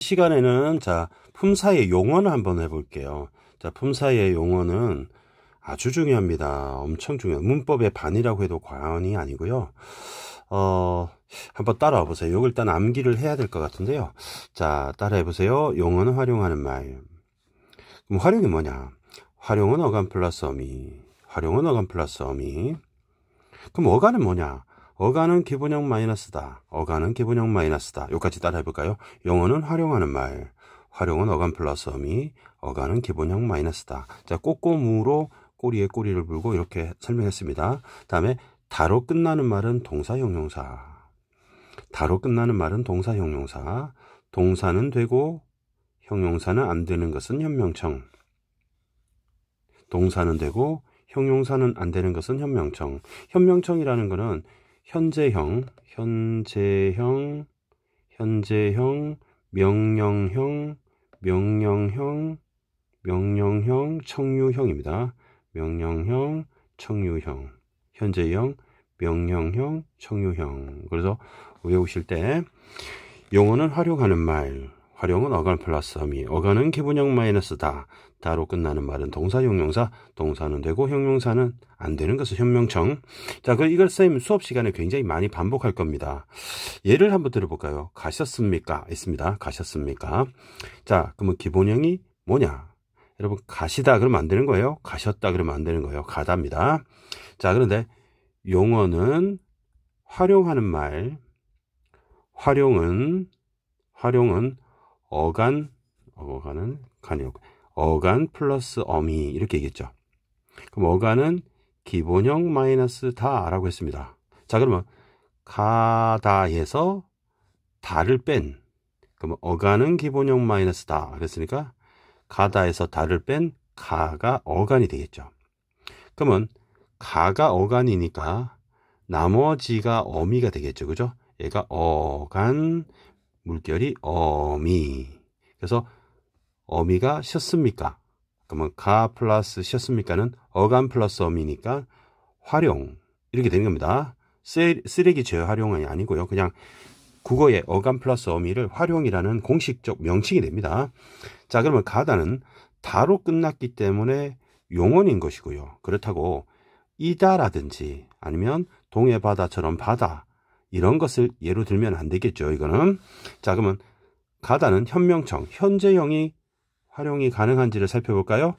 시간에는 자, 품사의 용어를 한번 해볼게요. 자, 품사의 용어는 아주 중요합니다. 엄청 중요해요. 문법의 반이라고 해도 과언이 아니고요. 한번 따라와 보세요. 이걸 일단 암기를 해야 될 것 같은데요. 자, 따라해 보세요. 용어는 활용하는 말. 그럼 활용이 뭐냐? 활용은 어간 플러스 어미. 활용은 어간 플러스 어미. 그럼 어간은 뭐냐? 어간은 기본형 마이너스다. 어간은 기본형 마이너스다. 여기까지 따라해 볼까요? 용어는 활용하는 말. 활용은 어간 플러스 어미. 어간은 기본형 마이너스다. 자, 꼬꼬무로 꼬리에 꼬리를 물고 이렇게 설명했습니다. 다음에 다로 끝나는 말은 동사 형용사. 다로 끝나는 말은 동사 형용사. 동사는 되고 형용사는 안 되는 것은 현명청. 동사는 되고 형용사는 안 되는 것은 현명청. 현명청이라는 것은 현재형, 명령형, 청유형입니다. 명령형, 청유형. 현재형, 명령형, 청유형. 그래서 외우실 때 용어는 활용하는 말. 활용은 어간 플러스 어미. 어간은 기본형 마이너스다. 다로 끝나는 말은 동사 형용사. 동사는 되고 형용사는 안 되는 것은 현명청. 자, 이걸 쌤 수업 시간에 굉장히 많이 반복할 겁니다. 예를 한번 들어볼까요? 가셨습니까? 있습니다. 가셨습니까? 자, 그러면 기본형이 뭐냐? 여러분, 가시다 그러면 안 되는 거예요. 가셨다 그러면 안 되는 거예요. 가다입니다. 자, 그런데 용어는 활용하는 말. 활용은 어간 플러스 어미 이렇게 얘기했죠. 그럼 어간은 기본형 마이너스 다라고 했습니다. 자, 그러면 가다에서 다를 뺀, 그러면 어간은 기본형 마이너스 다 그랬으니까 가다에서 다를 뺀 가가 어간이 되겠죠. 그러면 가가 어간이니까 나머지가 어미가 되겠죠. 그죠? 얘가 어간, 물결이 어미. 그래서 어미가 셨습니까? 그러면 가 플러스 셨습니까는 어간 플러스 어미니까 활용 이렇게 되는 겁니다. 쓰레기 재활용이 아니고요. 그냥 국어의 어간 플러스 어미를 활용이라는 공식적 명칭이 됩니다. 자, 그러면 가다는 다로 끝났기 때문에 용언인 것이고요. 그렇다고 이다라든지 아니면 동해 바다처럼 바다 이런 것을 예로 들면 안 되겠죠. 이거는. 자, 그러면 가다는 현명청, 현재형이 활용이 가능한지를 살펴볼까요?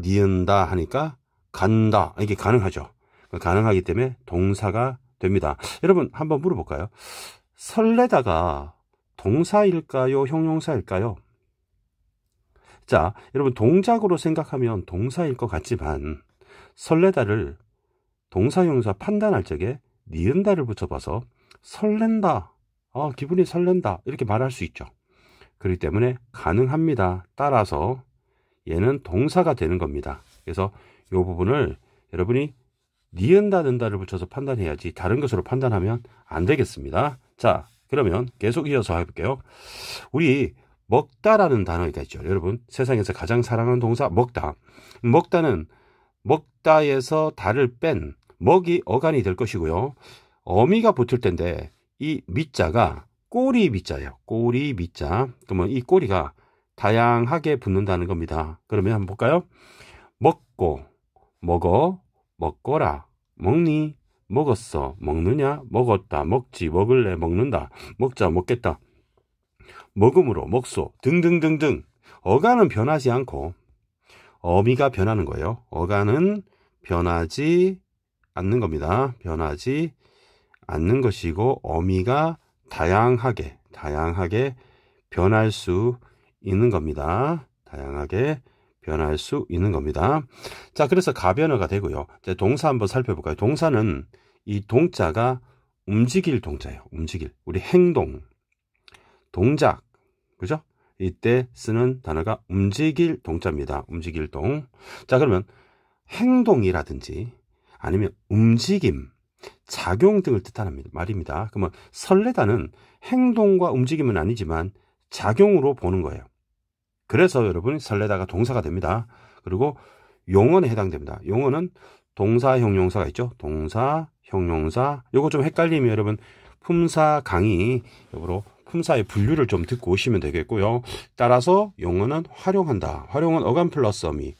니은다 하니까 간다. 이게 가능하죠. 가능하기 때문에 동사가 됩니다. 여러분 한번 물어볼까요? 설레다가 동사일까요? 형용사일까요? 자, 여러분 동작으로 생각하면 동사일 것 같지만 설레다를 동사 형용사 판단할 적에 니은다를 붙여봐서 설렌다, 기분이 설렌다 이렇게 말할 수 있죠. 그렇기 때문에 가능합니다. 따라서 얘는 동사가 되는 겁니다. 그래서 이 부분을 여러분이 니은다, 는다를 붙여서 판단해야지 다른 것으로 판단하면 안 되겠습니다. 자, 그러면 계속 이어서 해볼게요. 우리 먹다라는 단어가 있죠. 여러분, 세상에서 가장 사랑하는 동사 먹다. 먹다는 먹다에서 다를 뺀 먹이 어간이 될 것이고요. 어미가 붙을 텐데 이 미자가 꼬리 미자예요. 꼬리 미자. 그러면 이 꼬리가 다양하게 붙는다는 겁니다. 그러면 한번 볼까요? 먹고, 먹어, 먹거라, 먹니, 먹었어, 먹느냐, 먹었다, 먹지, 먹을래, 먹는다, 먹자, 먹겠다, 먹음으로, 먹소, 등등등등. 어간은 변하지 않고 어미가 변하는 거예요. 어간은 변하지 않는 겁니다. 변하지 않는 것이고 어미가 다양하게 변할 수 있는 겁니다. 다양하게 변할 수 있는 겁니다. 자, 그래서 가변어가 되고요. 이제 동사 한번 살펴볼까요? 동사는 이 동자가 움직일 동자예요. 움직일. 우리 행동, 동작, 그죠? 이때 쓰는 단어가 움직일 동자입니다. 움직일 동. 자, 그러면 행동이라든지 아니면 움직임, 작용 등을 뜻하는 말입니다. 그러면 설레다는 행동과 움직임은 아니지만 작용으로 보는 거예요. 그래서 여러분 설레다가 동사가 됩니다. 그리고 용언에 해당됩니다. 용언은 동사, 형용사가 있죠. 동사, 형용사. 요거 좀 헷갈리면 여러분 품사 강의 요거로 품사의 분류를 좀 듣고 오시면 되겠고요. 따라서 용어는 활용한다. 활용은 어감 플러스 어미.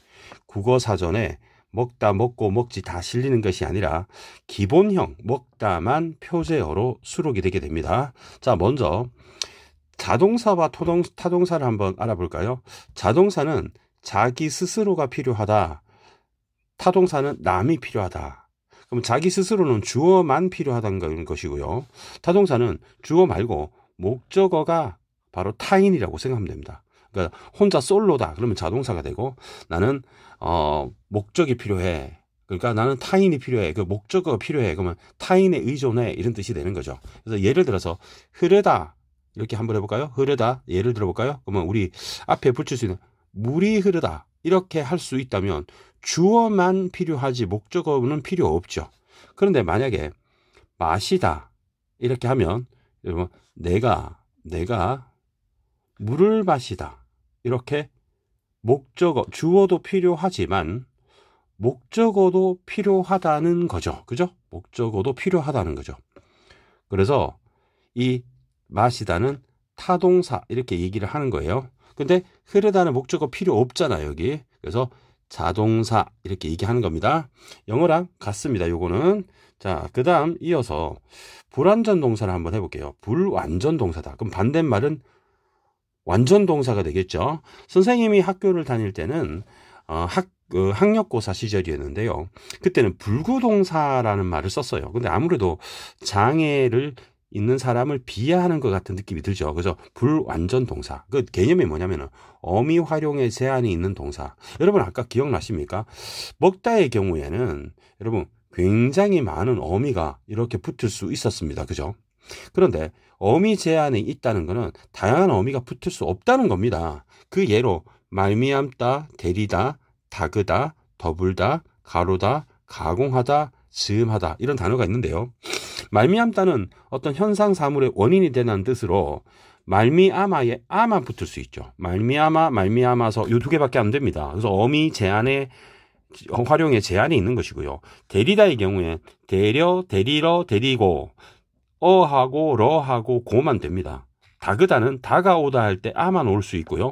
국어사전에 먹다, 먹고, 먹지 다 실리는 것이 아니라 기본형 먹다만 표제어로 수록이 되게 됩니다. 자, 먼저 자동사와 타동사를 한번 알아볼까요? 자동사는 자기 스스로가 필요하다. 타동사는 남이 필요하다. 그럼 자기 스스로는 주어만 필요하다는 것이고요. 타동사는 주어 말고 목적어가 바로 타인이라고 생각하면 됩니다. 그러니까 혼자 솔로다 그러면 자동사가 되고, 나는 목적이 필요해. 그러니까 나는 타인이 필요해. 그 목적어가 필요해. 그러면 타인에 의존해. 이런 뜻이 되는 거죠. 그래서 예를 들어서 흐르다 이렇게 한번 해볼까요? 흐르다 예를 들어볼까요? 그러면 우리 앞에 붙일 수 있는 물이 흐르다 이렇게 할 수 있다면 주어만 필요하지 목적어는 필요 없죠. 그런데 만약에 마시다 이렇게 하면 여러분 내가 물을 마시다 이렇게 목적어 주어도 필요하지만 목적어도 필요하다는 거죠. 그죠? 목적어도 필요하다는 거죠. 그래서 이 마시다는 타동사 이렇게 얘기를 하는 거예요. 근데 흐르다는 목적어 필요 없잖아요, 여기. 그래서 자동사 이렇게 얘기하는 겁니다. 영어랑 같습니다, 요거는. 자, 그 다음 이어서 불완전 동사를 한번 해볼게요. 불완전 동사다. 그럼 반대말은 완전 동사가 되겠죠. 선생님이 학교를 다닐 때는 학력고사 시절이었는데요. 그때는 불구동사라는 말을 썼어요. 근데 아무래도 장애를 있는 사람을 비하하는 것 같은 느낌이 들죠. 그래서 불완전 동사. 그 개념이 뭐냐면은 어미 활용에 제한이 있는 동사. 여러분 아까 기억나십니까? 먹다의 경우에는 여러분 굉장히 많은 어미가 이렇게 붙을 수 있었습니다. 그죠? 그런데 어미 제한이 있다는 것은 다양한 어미가 붙을 수 없다는 겁니다. 그 예로 말미암다, 대리다, 다그다, 더불다, 가로다, 가공하다, 즈음하다 이런 단어가 있는데요. 말미암다는 어떤 현상 사물의 원인이 되는 뜻으로 말미암아에 아만 붙을 수 있죠. 말미암아, 말미암아서 이 두 개밖에 안 됩니다. 그래서 어미 제한에 활용에 제한이 있는 것이고요. 대리다의 경우에 대려, 대리러, 대리고 어하고 러하고 고만 됩니다. 다그다는 다가오다 할 때 아만 올 수 있고요.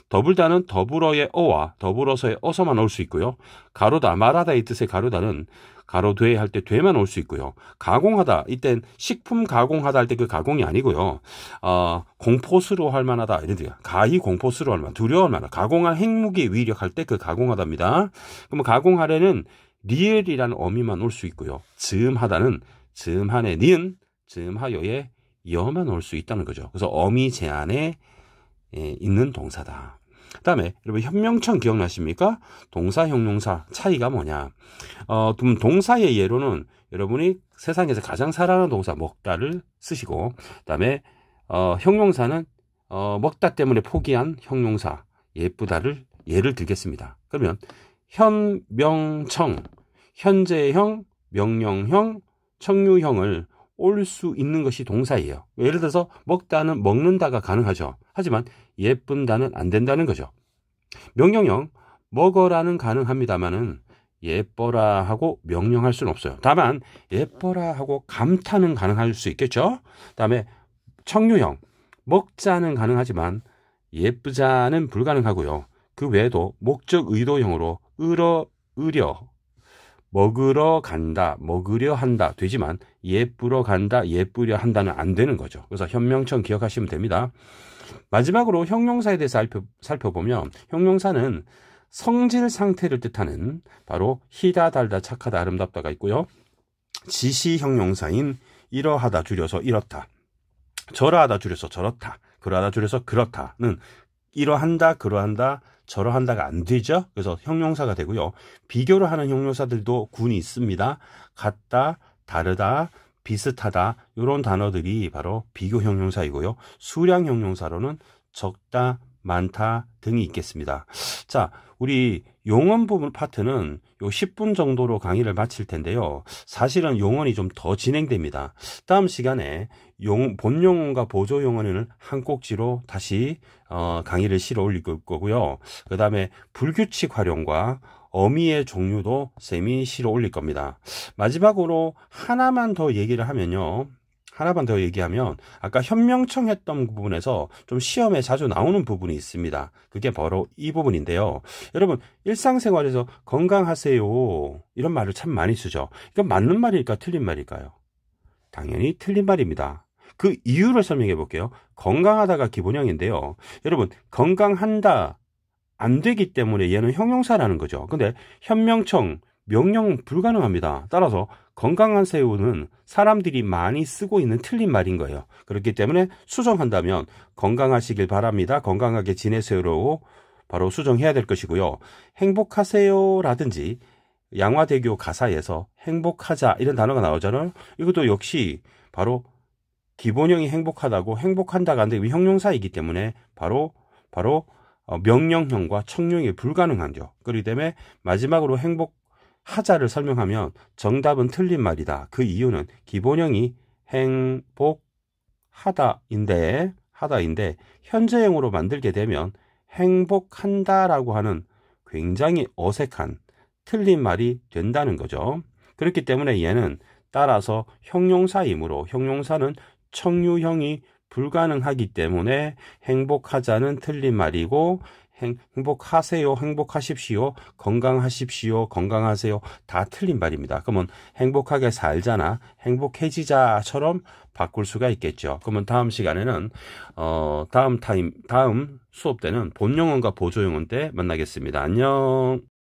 더불다는 더불어의 어와 더불어서의 어서만 올 수 있고요. 가로다, 말하다의 뜻의 가로다는 가로되 할 때 되만 올 수 있고요. 가공하다, 이땐 식품 가공하다 할 때 그 가공이 아니고요. 공포스러워 할 만하다, 이런 뜻이야. 가히 공포스러워 할 만, 두려워할 만하다. 가공한 핵무기 위력할 때 그 가공하다입니다. 그러면 가공하려는 리을이라는 어미만 올 수 있고요. 즈음하다는 즈음한의 니은, 즈음하여의 여만 올 수 있다는 거죠. 그래서 어미 제한에 있는 동사다. 그 다음에 여러분 현명청 기억나십니까? 동사, 형용사 차이가 뭐냐? 동사의 예로는 여러분이 세상에서 가장 사랑하는 동사 먹다를 쓰시고, 그 다음에 형용사는 먹다 때문에 포기한 형용사 예쁘다를 예를 들겠습니다. 그러면 현명청, 현재형, 명령형, 청유형을 올 수 있는 것이 동사예요. 예를 들어서 먹다는 먹는다가 가능하죠. 하지만 예쁜다는 안 된다는 거죠. 명령형 먹어라는 가능합니다만은 예뻐라 하고 명령할 수는 없어요. 다만 예뻐라 하고 감탄은 가능할 수 있겠죠. 그다음에 청유형 먹자는 가능하지만 예쁘자는 불가능하고요. 그 외에도 목적 의도형으로 으려 먹으러 간다, 먹으려 한다 되지만 예쁘러 간다, 예쁘려 한다는 안 되는 거죠. 그래서 현명청 기억하시면 됩니다. 마지막으로 형용사에 대해서 살펴보면 형용사는 성질 상태를 뜻하는 바로 희다, 달다, 착하다, 아름답다가 있고요. 지시 형용사인 이러하다 줄여서 이렇다, 저러하다 줄여서 저렇다, 그러하다 줄여서 그렇다는 이러한다, 그러한다, 저러한다가 안 되죠. 그래서 형용사가 되고요. 비교를 하는 형용사들도 군이 있습니다. 같다, 다르다, 비슷하다 이런 단어들이 바로 비교 형용사이고요. 수량 형용사로는 적다, 많다 등이 있겠습니다. 자, 우리 용언 부분 파트는 요 10분 정도로 강의를 마칠 텐데요. 사실은 용언이 좀 더 진행됩니다. 다음 시간에 본 용언과 보조 용언을 한 꼭지로 다시 강의를 실어 올릴 거고요. 그 다음에 불규칙 활용과 어미의 종류도 쌤이 실어 올릴 겁니다. 마지막으로 하나만 더 얘기를 하면요. 하나만 더 얘기하면 아까 현명청 했던 부분에서 좀 시험에 자주 나오는 부분이 있습니다. 그게 바로 이 부분인데요. 여러분 일상생활에서 건강하세요 이런 말을 참 많이 쓰죠. 이건 맞는 말일까 틀린 말일까요? 당연히 틀린 말입니다. 그 이유를 설명해 볼게요. 건강하다가 기본형인데요. 여러분 건강한다 안 되기 때문에 얘는 형용사라는 거죠. 근데 현명청 명령 불가능합니다. 따라서 건강하세요는 사람들이 많이 쓰고 있는 틀린 말인 거예요. 그렇기 때문에 수정한다면 건강하시길 바랍니다. 건강하게 지내세요로 바로 수정해야 될 것이고요. 행복하세요라든지 양화대교 가사에서 행복하자 이런 단어가 나오잖아요. 이것도 역시 바로 기본형이 행복하다고 행복한다가 안 되고 형용사이기 때문에 바로 명령형과 청룡이 불가능하죠. 그렇기 때문에 마지막으로 행복하자를 설명하면 정답은 틀린 말이다. 그 이유는 기본형이 행복하다인데 현재형으로 만들게 되면 행복한다라고 하는 굉장히 어색한 틀린 말이 된다는 거죠. 그렇기 때문에 얘는 따라서 형용사이므로 형용사는 청유형이 불가능하기 때문에 행복하자는 틀린 말이고 행복하세요, 행복하십시오, 건강하십시오, 건강하세요 다 틀린 말입니다. 그러면 행복하게 살자나 행복해지자처럼 바꿀 수가 있겠죠. 그러면 다음 시간에는 다음 수업 때는 본용어과 보조용어 때 만나겠습니다. 안녕.